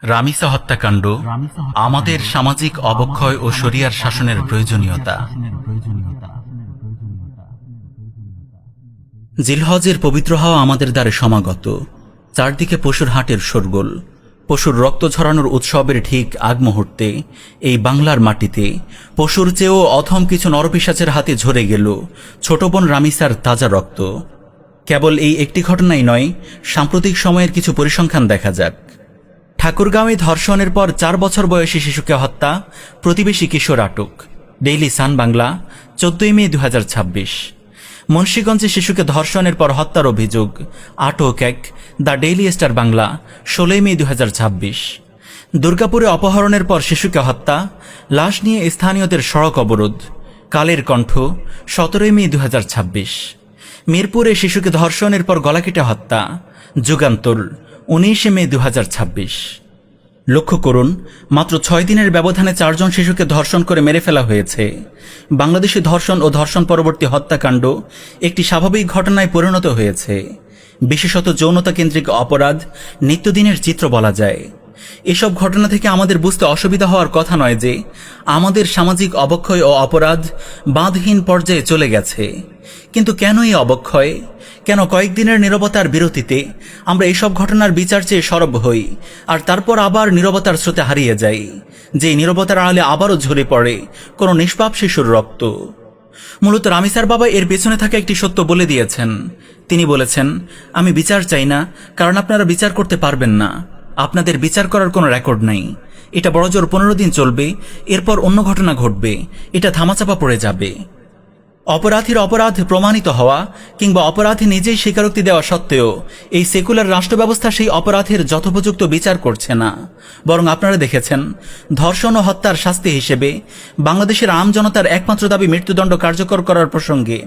রামিসা হত্যাকাণ্ড আমাদের সামাজিক অবক্ষয় ও শরিয়ার শাসনের প্রয়োজনীয়তা। জিলহজের পবিত্র হওয়া আমাদের দ্বারে সমাগত। চারদিকে পশুর হাটের শোরগোল। পশুর রক্ত ঝরানোর উৎসবের ঠিক আগ মুহূর্তে এই বাংলার মাটিতে পশুর চেয়েও অথম কিছু নরপিশাচের হাতে ঝরে গেল ছোট বোন রামিসার তাজা রক্ত। কেবল এই একটি ঘটনাই নয়, সাম্প্রতিক সময়ের কিছু পরিসংখ্যান দেখা যাক। ঠাকুরগাঁওয়ে ধর্ষণের পর 4 বছর বয়সী শিশুকে হত্যা, প্রতিবেশী কিশোর আটক। ডেইলি সান বাংলা, 14 মে 2026। মুন্সিগঞ্জে শিশুকে ধর্ষণের পর হত্যার অভিযোগ, আটক এক। দ্য ডেইলি স্টার বাংলা, 16 মে 2026। দুর্গাপুরে অপহরণের পর শিশুকে হত্যা, লাশ নিয়ে স্থানীয়দের সড়ক অবরোধ। কালের কণ্ঠ, 17 মে 2026। মিরপুরে শিশুকে ধর্ষণের পর গলা কেটে হত্যা, যুগান্তর, 19 মে 2026। লক্ষ্য করুন, মাত্র 6 দিনের ব্যবধানে 4 জন শিশুকে ধর্ষণ করে মেরে ফেলা হয়েছে। বাংলাদেশে ধর্ষণ ও ধর্ষণ পরবর্তী হত্যাকাণ্ড একটি স্বাভাবিক ঘটনায় পরিণত হয়েছে। বিশেষত যৌনতা কেন্দ্রিক অপরাধ নিত্যদিনের চিত্র বলা যায়। এসব ঘটনা থেকে আমাদের বুঝতে অসুবিধা হওয়ার কথা নয় যে আমাদের সামাজিক অবক্ষয় ও অপরাধ বাঁধহীন পর্যায়ে চলে গেছে। কিন্তু কেন এই অবক্ষয়? কেন কয়েকদিনের নীরবতার বিরতিতে আমরা এইসব ঘটনার বিচার চেয়ে সরব হই, আর তারপর আবার নীরবতার স্রোতে হারিয়ে যাই, যে নীরবতার আড়ালে আবারও ঝরে পড়ে কোনো নিষ্পাপ শিশুর রক্ত? মূলত রামিসার বাবা এর পেছনে থাকা একটি সত্য বলে দিয়েছেন। তিনি বলেছেন, আমি বিচার চাই না, কারণ আপনারা বিচার করতে পারবেন না। আপনাদের বিচার করার কোনো রেকর্ড নাই। এটা বড়জোর 15 দিন চলবে, এরপর অন্য ঘটনা ঘটবে, এটা থামাচাপা পড়ে যাবে। অপরাধীর অপরাধ প্রমাণিত হওয়া কিংবা অপরাধী নিজেই স্বীকারোক্তি দেওয়া সত্ত্বেও এই সেকুলার রাষ্ট্র ব্যবস্থা সেই অপরাধের যথোপযুক্ত বিচার করছে না। বরং আপনারা দেখেছেন, ধর্ষণ ও হত্যার শাস্তি হিসেবে বাংলাদেশের আম জনতার একমাত্র দাবি মৃত্যুদণ্ড কার্যকর করার প্রসঙ্গে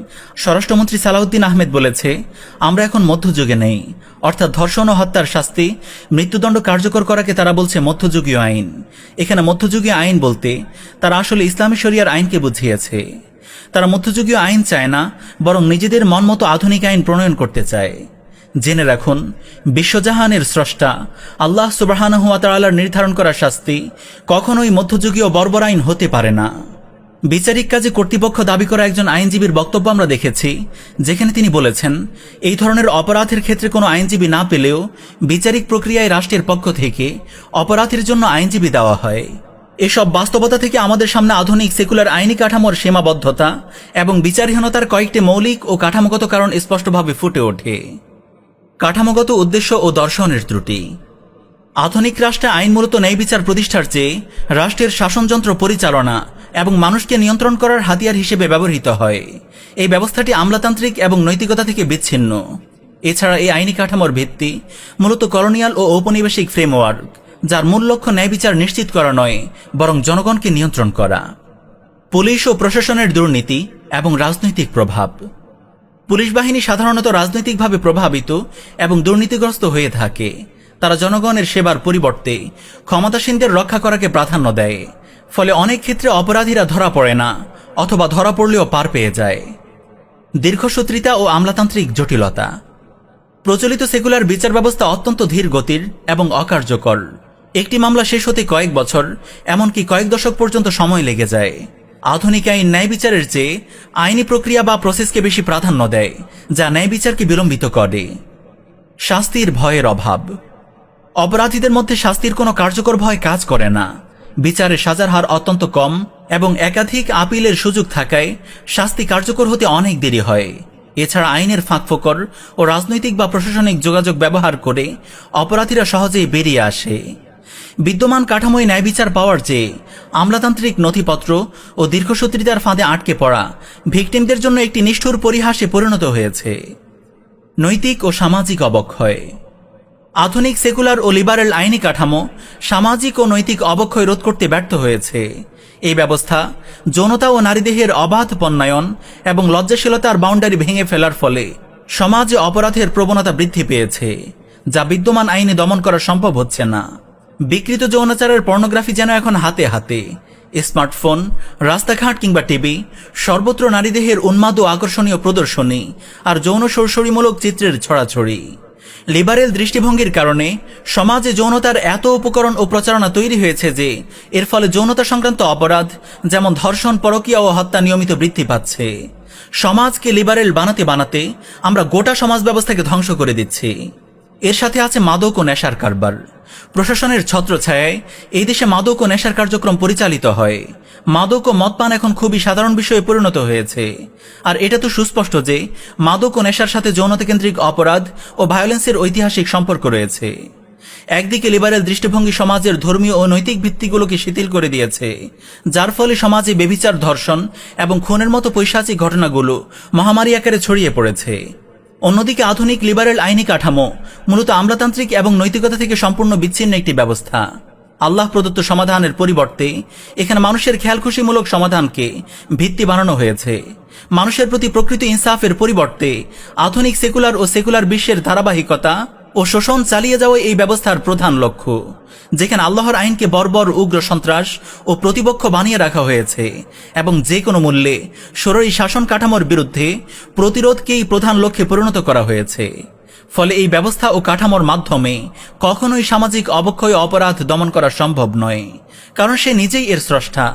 স্বরাষ্ট্রমন্ত্রী সালাউদ্দিন আহমেদ বলেছে, আমরা এখন মধ্যযুগে নেই। অর্থাৎ ধর্ষণ ও হত্যার শাস্তি মৃত্যুদণ্ড কার্যকর করাকে তারা বলছে মধ্যযুগীয় আইন। এখানে মধ্যযুগীয় আইন বলতে তারা আসলে ইসলামী শরিয়ার আইনকে বুঝিয়েছে। তারা মধ্যযুগীয় আইন চায় না, বরং নিজেদের মনমতো আধুনিক আইন প্রণয়ন করতে চায়। জেনে রাখুন, বিশ্বজাহানের স্রষ্টা আল্লাহ সুবহানাহু ওয়া তাআলার নির্ধারণ করা শাস্তি কখনোই মধ্যযুগীয় বর্বর আইন হতে পারে না। বিচারিক কাজে কর্তৃপক্ষ দাবি করা একজন আইনজীবীর বক্তব্য আমরা দেখেছি, যেখানে তিনি বলেছেন, এই ধরনের অপরাধের ক্ষেত্রে কোনো আইনজীবী না পেলেও বিচারিক প্রক্রিয়ায় রাষ্ট্রের পক্ষ থেকে অপরাধের জন্য আইনজীবী দেওয়া হয়। এসব বাস্তবতা থেকে আমাদের সামনে আধুনিক সেকুলার আইনি কাঠামোর সীমাবদ্ধতা এবং বিচারহীনতার কয়েকটি মৌলিক ও কাঠামোগত কারণ স্পষ্টভাবে ফুটে ওঠে। কাঠামোগত উদ্দেশ্য ও দর্শনের ত্রুটি। আধুনিক রাষ্ট্রে আইন মূলত ন্যায় বিচার প্রতিষ্ঠার চেয়ে রাষ্ট্রের শাসনযন্ত্র পরিচালনা এবং মানুষকে নিয়ন্ত্রণ করার হাতিয়ার হিসেবে ব্যবহৃত হয়। এই ব্যবস্থাটি আমলাতান্ত্রিক এবং নৈতিকতা থেকে বিচ্ছিন্ন। এছাড়া এই আইনি কাঠামোর ভিত্তি মূলত কলোনিয়াল ও ঔপনিবেশিক ফ্রেমওয়ার্ক, যার মূল লক্ষ্য ন্যায় বিচার নিশ্চিত করা নয়, বরং জনগণকে নিয়ন্ত্রণ করা। পুলিশ ও প্রশাসনের দুর্নীতি এবং রাজনৈতিক প্রভাব। পুলিশ বাহিনী সাধারণত রাজনৈতিকভাবে প্রভাবিত এবং দুর্নীতিগ্রস্ত হয়ে থাকে। তারা জনগণের সেবার পরিবর্তে ক্ষমতাসীনদের রক্ষা করাকে প্রাধান্য দেয়। ফলে অনেক ক্ষেত্রে অপরাধীরা ধরা পড়ে না, অথবা ধরা পড়লেও পার পেয়ে যায়। দীর্ঘসূত্রিতা ও আমলাতান্ত্রিক জটিলতা। প্রচলিত সেকুলার বিচার ব্যবস্থা অত্যন্ত ধীর গতির এবং অকার্যকর। একটি মামলা শেষ হতে কয়েক বছর, এমনকি কয়েক দশক পর্যন্ত সময় লেগে যায়। আধুনিক আইন ন্যায় বিচারের চেয়ে আইনি প্রক্রিয়া বা প্রসেসকে বেশি প্রাধান্য দেয়, যা ন্যায় বিচারকে বিলম্বিত করে। শাস্তির ভয়ের অভাব। অপরাধীদের মধ্যে শাস্তির কোনো কার্যকর ভয় কাজ করে না। বিচারে সাজার হার অত্যন্ত কম এবং একাধিক আপিলের সুযোগ থাকায় শাস্তি কার্যকর হতে অনেক দেরি হয়। এছাড়া আইনের ফাঁকফোকর ও রাজনৈতিক বা প্রশাসনিক যোগাযোগ ব্যবহার করে অপরাধীরা সহজেই বেরিয়ে আসে। বিদ্যমান কাঠামোয় ন্যায় বিচার পাওয়ার চেয়ে আমলাতান্ত্রিক নথিপত্র ও দীর্ঘসূত্রিতার ফাঁদে আটকে পড়া ভিকটিমদের জন্য একটি নিষ্ঠুর পরিহাসে পরিণত হয়েছে। নৈতিক ও সামাজিক অবক্ষয়। আধুনিক সেকুলার ও লিবারেল আইনি কাঠামো সামাজিক ও নৈতিক অবক্ষয় রোধ করতে ব্যর্থ হয়েছে। এই ব্যবস্থা যৌনতা ও নারীদেহের অবাধ পণ্যায়ন এবং লজ্জাশীলতার বাউন্ডারি ভেঙে ফেলার ফলে সমাজে অপরাধের প্রবণতা বৃদ্ধি পেয়েছে, যা বিদ্যমান আইনে দমন করা সম্ভব হচ্ছে না। বিকৃত যৌনাচারের পর্নোগ্রাফি যেন এখন হাতে হাতে। স্মার্টফোন, রাস্তাঘাট কিংবা টিভি, সর্বত্র নারীদেহের উন্মাদ ও আকর্ষণীয় প্রদর্শনী আর যৌন সরসরিমূলক চিত্রের ছড়াছড়ি। লিবারেল দৃষ্টিভঙ্গির কারণে সমাজে যৌনতার এত উপকরণ ও প্রচারণা তৈরি হয়েছে যে এর ফলে যৌনতা সংক্রান্ত অপরাধ যেমন ধর্ষণ, পরকীয়া ও হত্যা নিয়মিত বৃদ্ধি পাচ্ছে। সমাজকে লিবারেল বানাতে বানাতে আমরা গোটা সমাজ ব্যবস্থাকে ধ্বংস করে দিচ্ছি। এর সাথে আছে মাদক ও নেশার কারবার। প্রশাসনের ছত্রছায়ায় এই দেশে মাদক ও নেশার কার্যক্রম পরিচালিত হয়। মাদক ও মদপান এখন খুবই সাধারণ বিষয়ে পরিণত হয়েছে। আর এটা তো সুস্পষ্ট যে মাদক ও নেশার সাথে যৌনতা কেন্দ্রিক অপরাধ ও ভায়োলেন্সের ঐতিহাসিক সম্পর্ক রয়েছে। একদিকে লিবারেল দৃষ্টিভঙ্গি সমাজের ধর্মীয় ও নৈতিক ভিত্তিগুলোকে শিথিল করে দিয়েছে, যার ফলে সমাজে বেবিচার, ধর্ষণ এবং খুনের মতো পৈশাচিক ঘটনাগুলো মহামারী আকারে ছড়িয়ে পড়েছে। অন্যদিকে আধুনিক লিবারেল আইনি কাঠামো মূলত আমলাতান্ত্রিক এবং নৈতিকতা থেকে সম্পূর্ণ বিচ্ছিন্ন একটি ব্যবস্থা। আল্লাহ প্রদত্ত সমাধানের পরিবর্তে এখানে মানুষের খেয়ালখুশিমূলক সমাধানকে ভিত্তি বানানো হয়েছে। মানুষের প্রতি প্রকৃত ইনসাফের পরিবর্তে আধুনিক সেকুলার বিশ্বের ধারাবাহিকতা ও শোষণ চালিয়ে যাওয়া এই ব্যবস্থার প্রধান লক্ষ্য, যেখানে আল্লাহর আইনকে বর্বর, উগ্র, সন্ত্রাস ও প্রতিপক্ষ বানিয়ে রাখা হয়েছে এবং যে কোনো মূল্যে শরীরী শাসন কাঠামোর বিরুদ্ধে প্রতিরোধকেই প্রধান লক্ষ্যে পরিণত করা হয়েছে। ফলে এই ব্যবস্থা ও কাঠামোর মাধ্যমে কখনোই সামাজিক অবক্ষয় অপরাধ দমন করা সম্ভব নয়, কারণ সে নিজেই এর স্রষ্টা।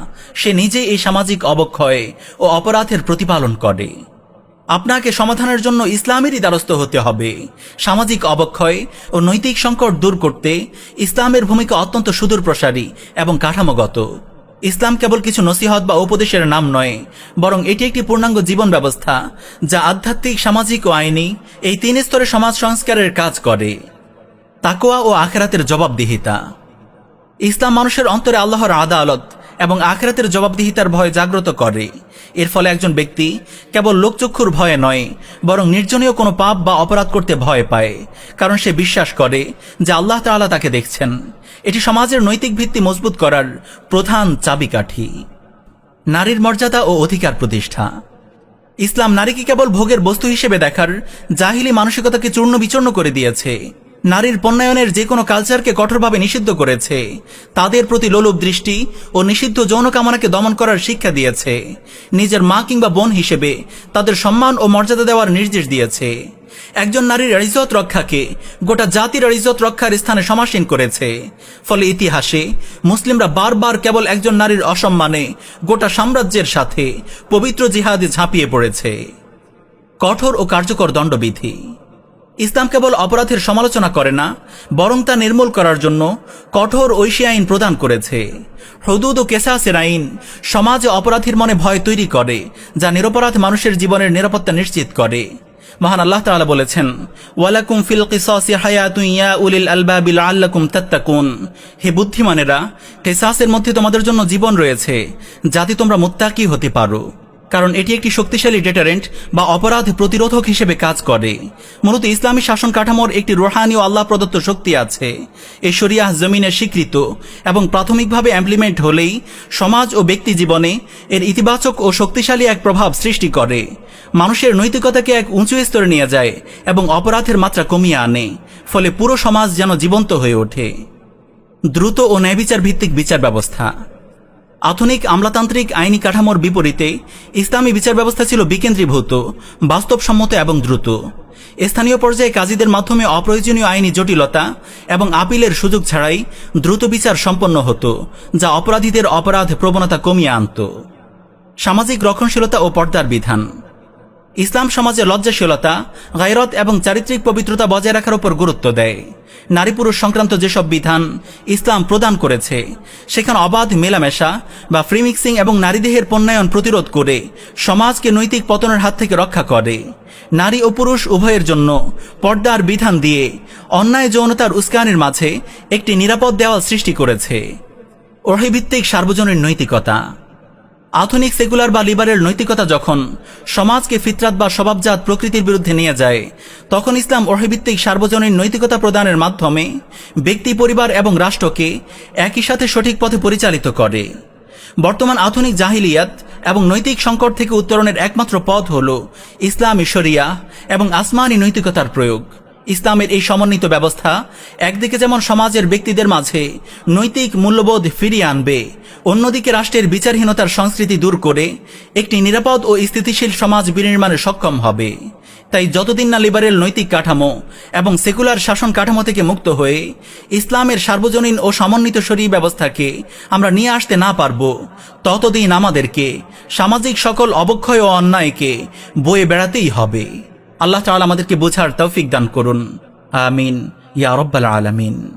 সে নিজেই এই সামাজিক অবক্ষয় ও অপরাধের প্রতিপালন করে। আপনাকে সমাধানের জন্য ইসলামেরই দ্বারস্থ হতে হবে। সামাজিক অবক্ষয় ও নৈতিক সংকট দূর করতে ইসলামের ভূমিকা অত্যন্ত সুদূরপ্রসারী এবং কাঠামোগত। ইসলাম কেবল কিছু নসিহত বা উপদেশের নাম নয়, বরং এটি একটি পূর্ণাঙ্গ জীবন ব্যবস্থা যা আধ্যাত্মিক, সামাজিক ও আইনি এই 3 স্তরে সমাজ সংস্কারের কাজ করে। তাকওয়া ও আখিরাতের জবাবদিহিতা। ইসলাম মানুষের অন্তরে আল্লাহর আদালত এবং আখিরাতের জবাবদিহিতার ভয় জাগ্রত করে। এর ফলে একজন ব্যক্তি কেবল লোকচক্ষুর ভয়ে নয়, বরং নির্জনীয় কোনো পাপ বা অপরাধ করতে ভয় পায়, কারণ সে বিশ্বাস করে যে আল্লাহ তাআলা তাকে দেখছেন। এটি সমাজের নৈতিক ভিত্তি মজবুত করার প্রধান চাবিকাঠি। নারীর মর্যাদা ও অধিকার প্রতিষ্ঠা। ইসলাম নারীকে কেবল ভোগের বস্তু হিসেবে দেখার জাহিলি মানসিকতাকে চূর্ণ বিচূর্ণ করে দিয়েছে। নারীর পণ্যায়নের যে কোনো কালচারকে কঠোরভাবে নিষিদ্ধ করেছে। তাদের প্রতি লোলুপ দৃষ্টি ও নিষিদ্ধ যৌন কামনাকে দমন করার শিক্ষা দিয়েছে। নিজের মা কিংবা বোন হিসেবে তাদের সম্মান ও মর্যাদা দেওয়ার নির্দেশ দিয়েছে। একজন নারীর ইজ্জত রক্ষাকে গোটা জাতির ইজ্জত রক্ষার স্থানে সমাসীন করেছে। ফলে ইতিহাসে মুসলিমরা বারবার কেবল একজন নারীর অসম্মানে গোটা সাম্রাজ্যের সাথে পবিত্র জিহাদে ঝাঁপিয়ে পড়েছে। কঠোর ও কার্যকর দণ্ডবিধি। ইসলাম কেবল অপরাধের সমালোচনা করে না, বরং তা নির্মূল করার জন্য কঠোর ঐশী আইন প্রদান করেছে। হুদুদ ও কেসাসের আইন সমাজে অপরাধীর মনে ভয় তৈরি করে, যা নিরপরাধ মানুষের জীবনের নিরাপত্তা নিশ্চিত করে। মহান আল্লাহ তাআলা বলেছেন, ওয়ালাকুম ফিল কিসাসি হায়াতুন ইয়া উলিল আলবাবি লাআল্লাকুম তাত্তাকুন। হে বুদ্ধিমানেরা, কিসাসের মধ্যে তোমাদের জন্য জীবন রয়েছে, যাতে তোমরা মুত্তাকি হতে পারো। কারণ এটি একটি শক্তিশালী ডেটারেন্ট বা অপরাধ প্রতিরোধক হিসেবে কাজ করে। মূলত ইসলামী শাসন কাঠামোর একটি রুহানি ও আল্লাহ প্রদত্ত শক্তি আছে। এই শরিয়াহ জমিনে স্বীকৃত এবং প্রাথমিকভাবে ইমপ্লিমেন্ট হলেই সমাজ ও ব্যক্তি জীবনে এর ইতিবাচক ও শক্তিশালী এক প্রভাব সৃষ্টি করে। মানুষের নৈতিকতাকে এক উঁচু স্তরে নিয়ে যায় এবং অপরাধের মাত্রা কমিয়ে আনে। ফলে পুরো সমাজ যেন জীবন্ত হয়ে ওঠে। দ্রুত ও ন্যায়বিচার ভিত্তিক বিচার ব্যবস্থা। আধুনিক আমলাতান্ত্রিক আইনি কাঠামোর বিপরীতে ইসলামী বিচার ব্যবস্থা ছিল বিকেন্দ্রীভূত, বাস্তবসম্মত এবং দ্রুত। স্থানীয় পর্যায়ে কাজীদের মাধ্যমে অপ্রয়োজনীয় আইনি জটিলতা এবং আপিলের সুযোগ ছাড়াই দ্রুত বিচার সম্পন্ন হতো, যা অপরাধীদের অপরাধ প্রবণতা কমিয়ে আনত। সামাজিক রক্ষণশীলতা ও পর্দার বিধান। ইসলাম সমাজে লজ্জাশীলতা, গায়রত এবং চারিত্রিক পবিত্রতা বজায় রাখার উপর গুরুত্ব দেয়। নারী পুরুষ সংক্রান্ত যেসব বিধান ইসলাম প্রদান করেছে, সেখানে অবাধ মেলামেশা বা ফ্রি মিক্সিং এবং নারীদেহের পণ্যায়ন প্রতিরোধ করে সমাজকে নৈতিক পতনের হাত থেকে রক্ষা করে। নারী ও পুরুষ উভয়ের জন্য পর্দার বিধান দিয়ে অন্যায় যৌনতার উস্কানির মাঝে একটি নিরাপদ দেওয়াল সৃষ্টি করেছে। ওহীভিত্তিক সার্বজনীন নৈতিকতা। আধুনিক সেকুলার বা লিবারেল নৈতিকতা যখন সমাজকে ফিতরাত বা স্বভাবজাত প্রকৃতির বিরুদ্ধে নিয়ে যায়, তখন ইসলাম ওহীভিত্তিক সার্বজনীন নৈতিকতা প্রদানের মাধ্যমে ব্যক্তি, পরিবার এবং রাষ্ট্রকে একই সাথে সঠিক পথে পরিচালিত করে। বর্তমান আধুনিক জাহিলিয়াত এবং নৈতিক সংকট থেকে উত্তরণের একমাত্র পথ হল ইসলামী শরিয়াহ এবং আসমানি নৈতিকতার প্রয়োগ। ইসলামের এই সমন্বিত ব্যবস্থা একদিকে যেমন সমাজের ব্যক্তিদের মাঝে নৈতিক মূল্যবোধ ফিরিয়ে আনবে, অন্যদিকে রাষ্ট্রের বিচারহীনতার সংস্কৃতি দূর করে একটি নিরাপদ ও স্থিতিশীল সমাজ বিনির্মাণে সক্ষম হবে। তাই যতদিন না লিবারেল নৈতিক কাঠামো এবং সেকুলার শাসন কাঠামো থেকে মুক্ত হয়ে ইসলামের সার্বজনীন ও সমন্বিত শরীয়ত ব্যবস্থাকে আমরা নিয়ে আসতে না পারব, ততদিন আমাদেরকে সামাজিক সকল অবক্ষয় ও অন্যায়কে বয়ে বেড়াতেই হবে। আল্লাহ তাআলা আমাদেরকে বোঝার তৌফিক দান করুন। আমিন ইয়া রাব্বাল আলামিন।